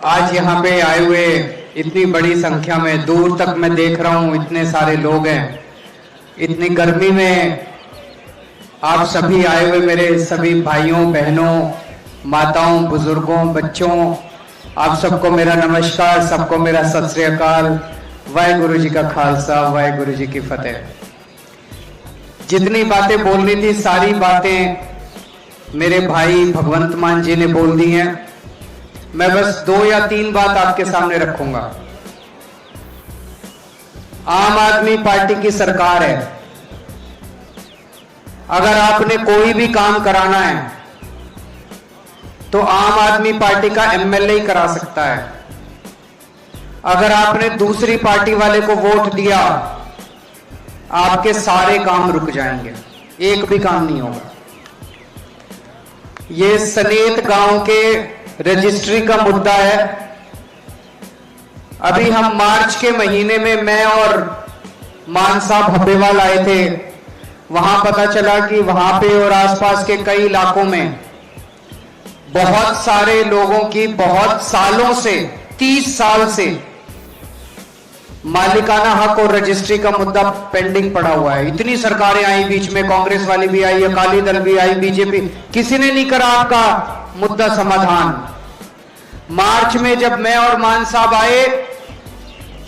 आज यहाँ पे आए हुए इतनी बड़ी संख्या में, दूर तक मैं देख रहा हूँ इतने सारे लोग हैं। इतनी गर्मी में आप सभी आए हुए, मेरे सभी भाइयों बहनों, माताओं, बुजुर्गों, बच्चों, आप सबको मेरा नमस्कार, सबको मेरा सत श्री अकाल। वाहेगुरु जी का खालसा, वाहेगुरु जी की फतेह। जितनी बातें बोलनी थी सारी बातें मेरे भाई भगवंत मान जी ने बोल दी हैं। मैं बस 2 या 3 बात आपके सामने रखूंगा। आम आदमी पार्टी की सरकार है। अगर आपने कोई भी काम कराना है तो आम आदमी पार्टी का एमएलए ही करा सकता है। अगर आपने दूसरी पार्टी वाले को वोट दिया, आपके सारे काम रुक जाएंगे, एक भी काम नहीं होगा। ये सनेत गांव के रजिस्ट्री का मुद्दा है। अभी हम मार्च के महीने में मैं और मान साहब हब्बेवाल आए थे। वहां पता चला कि वहां पे और आसपास के कई इलाकों में बहुत सारे लोगों की बहुत सालों से, 30 साल से मालिकाना हक और रजिस्ट्री का मुद्दा पेंडिंग पड़ा हुआ है। इतनी सरकारें आई बीच में, कांग्रेस वाली भी आई, अकाली दल भी आई, बीजेपी, किसी ने नहीं करा आपका मुद्दा समाधान। मार्च में जब मैं और मान साहब आए,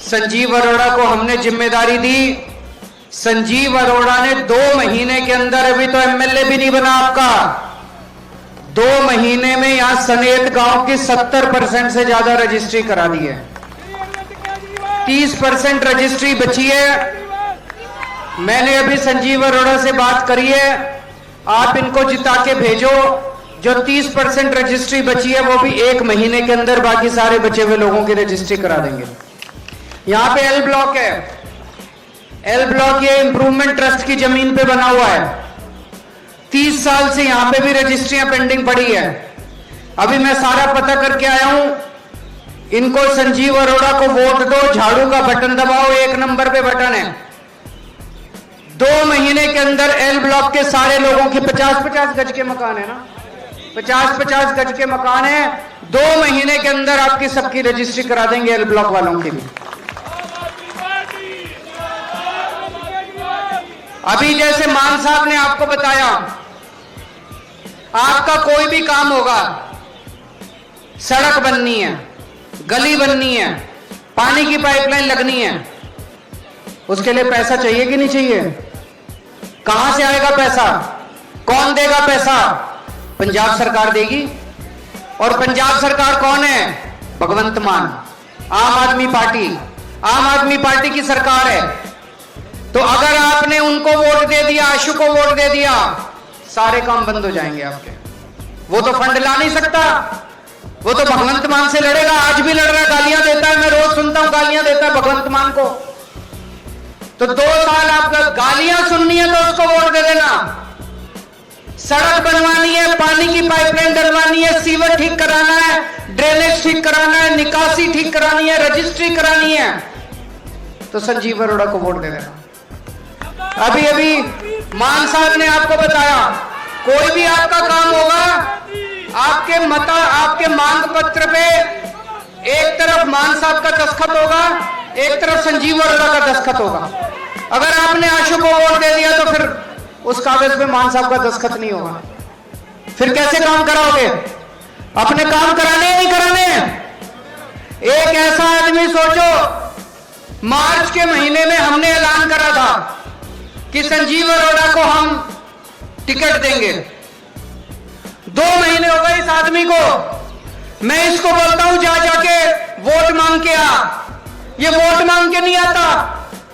संजीव अरोड़ा को हमने जिम्मेदारी दी। संजीव अरोड़ा ने 2 महीने के अंदर, अभी तो एमएलए भी नहीं बना आपका, 2 महीने में यहां सनेत गांव की 70% से ज्यादा रजिस्ट्री करा दी है। 30% रजिस्ट्री बची है। मैंने अभी संजीव अरोड़ा से बात करी है, आप इनको जिता के भेजो। जो 30% रजिस्ट्री बची है वो भी 1 महीने के अंदर बाकी सारे बचे हुए लोगों की रजिस्ट्री करा देंगे। यहां पे एल ब्लॉक है। एल ब्लॉक ये इंप्रूवमेंट ट्रस्ट की जमीन पे बना हुआ है। 30 साल से यहां पे भी रजिस्ट्रियां पेंडिंग पड़ी है। अभी मैं सारा पता करके आया हूं। इनको संजीव अरोड़ा को वोट दो, झाड़ू का बटन दबाओ, 1 नंबर पे बटन है। 2 महीने के अंदर एल ब्लॉक के सारे लोगों की 50-50 गज के मकान है ना, 50-50 गज के मकान है। 2 महीने के अंदर आपकी सबकी रजिस्ट्री करा देंगे एल ब्लॉक वालों की भी। अभी जैसे मान साहब ने आपको बताया, आपका कोई भी काम होगा, सड़क बननी है, गली बननी है, पानी की पाइपलाइन लगनी है, उसके लिए पैसा चाहिए कि नहीं चाहिए? कहां से आएगा पैसा? कौन देगा पैसा? पंजाब सरकार देगी। और पंजाब सरकार कौन है? भगवंत मान, आम आदमी पार्टी। आम आदमी पार्टी की सरकार है। तो अगर आपने उनको वोट दे दिया, आशु को वोट दे दिया, सारे काम बंद हो जाएंगे आपके। वो तो फंड ला नहीं सकता, वो तो भगवंत मान से लड़ेगा। आज भी लड़ रहा है, गालियां देता है, मैं रोज सुनता हूं गालियां देता है भगवंत मान को। तो 2 साल आपका गालियां सुननी है तो उसको वोट दे देना। सड़क बनवानी है, पानी की पाइपलाइन डलवानी है, सीवर ठीक कराना है, ड्रेनेज ठीक कराना है, निकासी ठीक करानी है, रजिस्ट्री करानी है, तो संजीव अरोड़ा को वोट दे देना। अभी अभी मान साहब ने आपको बताया, कोई भी आपका काम होगा, आपके मांग पत्र पे एक तरफ मान साहब का दस्तखत होगा, एक तरफ संजीव अरोड़ा का दस्तखत होगा। अगर आपने आशु को वोट दे दिया तो फिर उस कागज पे मान साहब का दस्तखत नहीं होगा। फिर कैसे काम कराओगे? अपने काम कराने नहीं कराने? एक ऐसा आदमी सोचो, मार्च के महीने में हमने ऐलान करा था कि संजीव अरोड़ा को हम टिकट देंगे। 2 महीने हो गए इस आदमी को। मैं इसको बोलता हूं जा जाके वोट मांग के आ। ये वोट मांग के नहीं आता,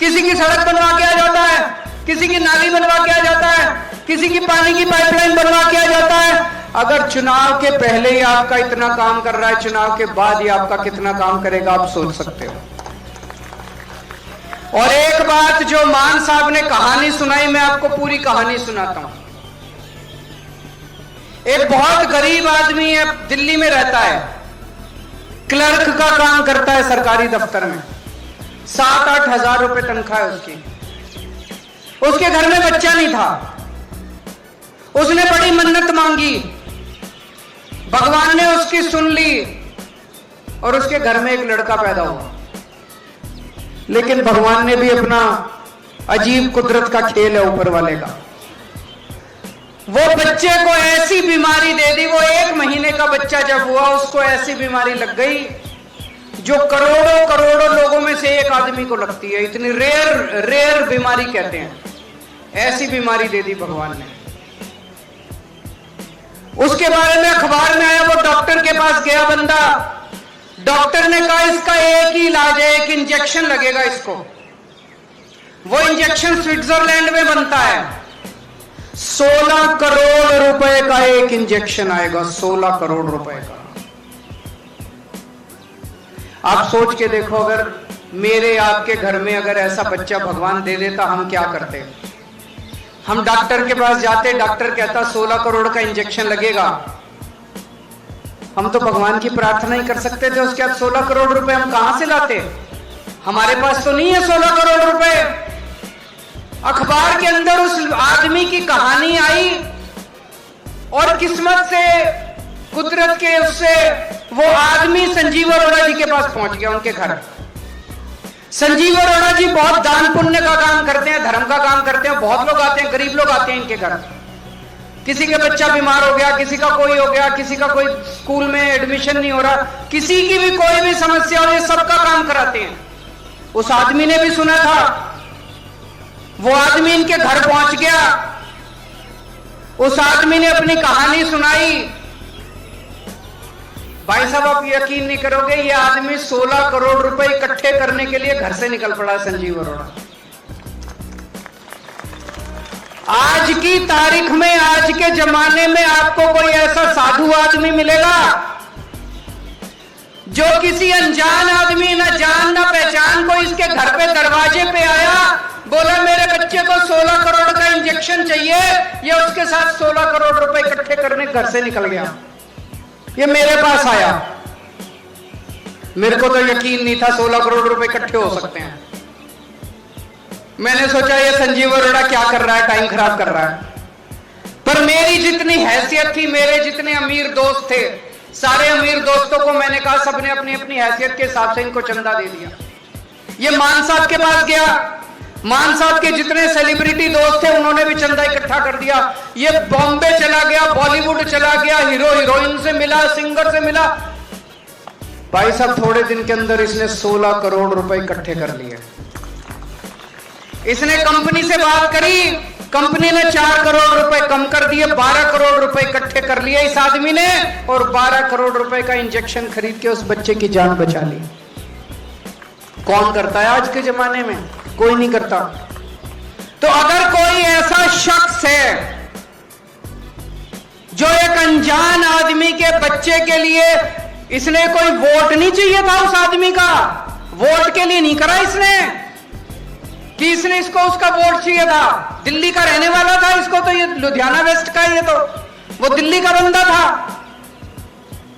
किसी की सड़क बनवा के आ जाता है, किसी की नाली बनवा के आ जाता है, किसी की पानी की पाइपलाइन बनवा के आ जाता है। अगर चुनाव के पहले ही आपका इतना काम कर रहा है, चुनाव के बाद ही आपका कितना काम करेगा आप सोच सकते हो। और एक बात जो मान साहब ने कहानी सुनाई, मैं आपको पूरी कहानी सुनाता हूं। एक बहुत गरीब आदमी है, दिल्ली में रहता है, क्लर्क का काम करता है सरकारी दफ्तर में, 7-8 हजार रुपए तनख्वाह है उसकी। उसके घर में बच्चा नहीं था। उसने बड़ी मन्नत मांगी, भगवान ने उसकी सुन ली। और उसके घर में एक लड़का पैदा हुआ। लेकिन भगवान ने भी अपना अजीब कुदरत का खेल है ऊपर वाले का। वो बच्चे को ऐसी बीमारी दे दी, वो 1 महीने का बच्चा जब हुआ उसको ऐसी बीमारी लग गई जो करोड़ों करोड़ों लोगों में से एक आदमी को लगती है। इतनी रेयर बीमारी कहते हैं, ऐसी बीमारी दे दी भगवान ने। उसके बारे में अखबार में आया, वो डॉक्टर के पास गया बंदा। डॉक्टर ने कहा इसका एक ही इलाज है, एक इंजेक्शन लगेगा इसको। वो इंजेक्शन स्विट्जरलैंड में बनता है, 16 करोड़ रुपए का एक इंजेक्शन आएगा, 16 करोड़ रुपए का। आप सोच के देखो, अगर मेरे आपके घर में अगर ऐसा बच्चा भगवान दे देता, हम क्या करते? हम डॉक्टर के पास जाते, डॉक्टर कहता 16 करोड़ का इंजेक्शन लगेगा। हम तो भगवान की प्रार्थना ही कर सकते थे, उसके बाद 16 करोड़ रुपए हम कहां से लाते? हमारे पास तो नहीं है 16 करोड़ रुपए। अखबार के अंदर उस आदमी की कहानी आई और किस्मत से, कुदरत के उससे वो आदमी संजीव अरोड़ा जी के पास पहुंच गया, उनके घर। संजीव अरोड़ा जी बहुत दान पुण्य का काम करते हैं, धर्म का काम करते हैं। बहुत लोग आते हैं, गरीब लोग आते हैं इनके घर। किसी का बच्चा बीमार हो गया, किसी का कोई हो गया, किसी का कोई स्कूल में एडमिशन नहीं हो रहा, किसी की भी कोई भी समस्या हो, ये सबका काम कराते हैं। उस आदमी ने भी सुना था, वो आदमी इनके घर पहुंच गया। उस आदमी ने अपनी कहानी सुनाई। भाई साहब, आप यकीन नहीं करोगे, ये आदमी 16 करोड़ रुपए इकट्ठे करने के लिए घर से निकल पड़ा, संजीव अरोड़ा। आज की तारीख में, आज के जमाने में आपको कोई ऐसा साधु आदमी मिलेगा जो किसी अनजान आदमी, ना जान ना पहचान, को इसके घर पे दरवाजे पे आया, बोला मेरे बच्चे को 16 करोड़ का इंजेक्शन चाहिए, ये उसके साथ 16 करोड़ रुपए इकट्ठे करने घर से निकल गया। ये मेरे पास आया, मेरे को तो यकीन नहीं था 16 करोड़ रुपए इकट्ठे हो सकते हैं। मैंने सोचा ये संजीव अरोड़ा क्या कर रहा है, टाइम खराब कर रहा है। पर मेरी जितनी हैसियत थी, मेरे जितने अमीर दोस्त थे, सारे अमीर दोस्तों को मैंने कहा, सबने अपनी अपनी हैसियत के हिसाब से इनको चंदा दे दिया। ये मान साहब के पास गया, मान साहब के जितने सेलिब्रिटी दोस्त थे उन्होंने भी चंदा इकट्ठा कर दिया। ये बॉम्बे चला गया, बॉलीवुड चला गया, हीरो हीरोइन से मिला, सिंगर से मिला। भाई साहब, थोड़े दिन के अंदर इसने 16 करोड़ रुपए इकट्ठे कर लिए। इसने कंपनी से बात करी, कंपनी ने 4 करोड़ रुपए कम कर दिए, 12 करोड़ रुपए इकट्ठे कर लिए इस आदमी ने, और 12 करोड़ रुपए का इंजेक्शन खरीद के उस बच्चे की जान बचा ली। कौन करता है आज के जमाने में? कोई नहीं करता। तो अगर कोई ऐसा शख्स है जो एक अनजान आदमी के बच्चे के लिए, इसने कोई वोट नहीं चाहिए था उस आदमी का, वोट के लिए नहीं करा इसने कि इसने इसको उसका वोट चाहिए था। दिल्ली का रहने वाला था, इसको तो ये लुधियाना वेस्ट का, ये तो वो दिल्ली का बंदा था।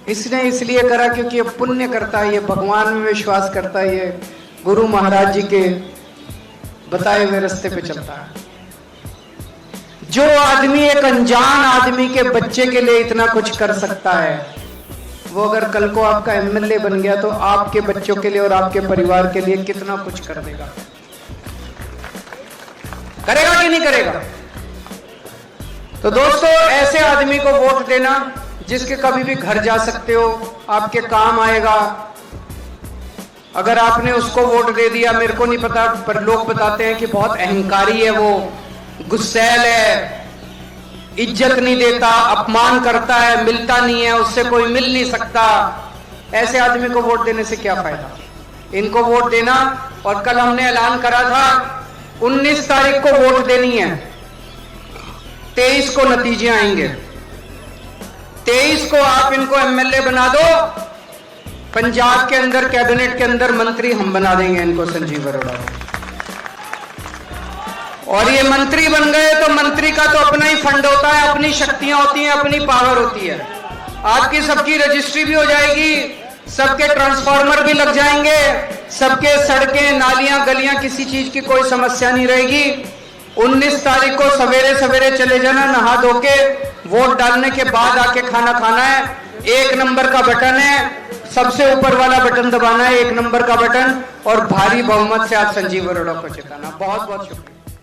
इसने इसलिए करा क्योंकि ये पुण्य करता है, ये भगवान में विश्वास करता है, ये गुरु महाराज जी के बताए हुए रास्ते पे चलता है। जो आदमी एक अनजान आदमी के बच्चे के लिए इतना कुछ कर सकता है, वो अगर कल को आपका एमएलए बन गया तो आपके बच्चों के लिए और आपके परिवार के लिए कितना कुछ कर देगा। करेगा कि नहीं करेगा? तो दोस्तों, ऐसे आदमी को वोट देना जिसके कभी भी घर जा सकते हो, आपके काम आएगा। अगर आपने उसको वोट दे दिया, मेरे को नहीं पता, पर लोग बताते हैं कि बहुत अहंकारी है वो, गुस्सैल है, इज्जत नहीं देता, अपमान करता है, मिलता नहीं है, उससे कोई मिल नहीं सकता। ऐसे आदमी को वोट देने से क्या फायदा? इनको वोट देना। और कल हमने ऐलान करा था 19 तारीख को वोट देनी है, 23 को नतीजे आएंगे। 23 को आप इनको एमएलए बना दो, पंजाब के अंदर कैबिनेट के अंदर मंत्री हम बना देंगे इनको, संजीव अरोड़ा। और ये मंत्री बन गए तो मंत्री का तो अपना ही फंड होता है, अपनी शक्तियां होती हैं, अपनी पावर होती है। आपकी सबकी रजिस्ट्री भी हो जाएगी, सबके ट्रांसफार्मर भी लग जाएंगे, सबके सड़कें नालियां गलियां किसी चीज की कोई समस्या नहीं रहेगी। 19 तारीख को सवेरे सवेरे चले जाना, नहा धो के वोट डालने के बाद आके खाना खाना है। 1 नंबर का बटन है, सबसे ऊपर वाला बटन दबाना है, 1 नंबर का बटन, और भारी बहुमत से आज संजीव अरोड़ा को जिताना। बहुत बहुत शुक्रिया।